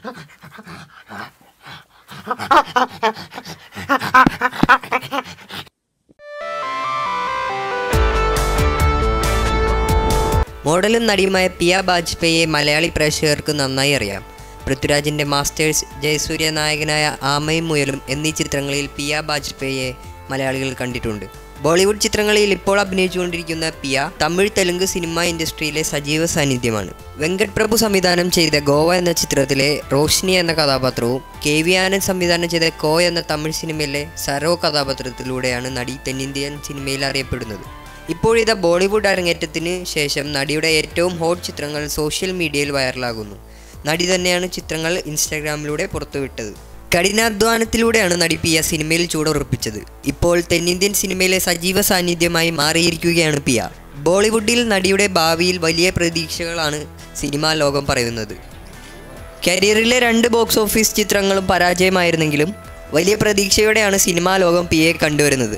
മോഡലും നടിയുമായ പിയ ബാജ്പേയിയെ മലയാളി പ്രേക്ഷകർക്ക് നന്നായി അറിയാം. പൃഥ്വിരാജിൻ്റെ മാസ്റ്റേഴ്സ്, ജയസൂര്യ നായകനായ ആമയും മുയലും എന്നീ ചിത്രങ്ങളിൽ പിയ ബാജ്പേയിയെ മലയാളികൾ കണ്ടിട്ടുണ്ട്. ബോളിവുഡ് ചിത്രങ്ങളിൽ ഇപ്പോൾ അഭിനയിച്ചുകൊണ്ടിരിക്കുന്ന പിയ തമിഴ്, തെലുങ്ക് സിനിമ ഇൻഡസ്ട്രിയിലെ സജീവ സാന്നിധ്യമാണ്. വെങ്കട് പ്രഭു സംവിധാനം ചെയ്ത ഗോവ എന്ന ചിത്രത്തിലെ റോഷ്നി എന്ന കഥാപാത്രവും KV ആനന്ദ് സംവിധാനം ചെയ്ത കോ എന്ന തമിഴ് സിനിമയിലെ സരോ കഥാപാത്രത്തിലൂടെയാണ് നടി തെന്നിന്ത്യൻ സിനിമയിൽ അറിയപ്പെടുന്നത്. ഇപ്പോഴിതാ ബോളിവുഡ് അരങ്ങേറ്റത്തിന് ശേഷം നടിയുടെ ഏറ്റവും ഹോട്ട് ചിത്രങ്ങൾ സോഷ്യൽ മീഡിയയിൽ വൈറലാകുന്നു. നടി തന്നെയാണ് ചിത്രങ്ങൾ ഇൻസ്റ്റാഗ്രാമിലൂടെ പുറത്തുവിട്ടത്. കഠിനാധ്വാനത്തിലൂടെയാണ് നടി പിയ സിനിമയിൽ ചൂടുറപ്പിച്ചത്. ഇപ്പോൾ തെന്നിന്ത്യൻ സിനിമയിലെ സജീവ സാന്നിധ്യമായി മാറിയിരിക്കുകയാണ് പിയ. ബോളിവുഡിൽ നടിയുടെ ഭാവിയിൽ വലിയ പ്രതീക്ഷകളാണ് സിനിമാ ലോകം പറയുന്നത്. കരിയറിലെ 2 ബോക്സ് ഓഫീസ് ചിത്രങ്ങളും പരാജയമായിരുന്നെങ്കിലും വലിയ പ്രതീക്ഷയോടെയാണ് സിനിമാ ലോകം പിയയെ കണ്ടുവരുന്നത്.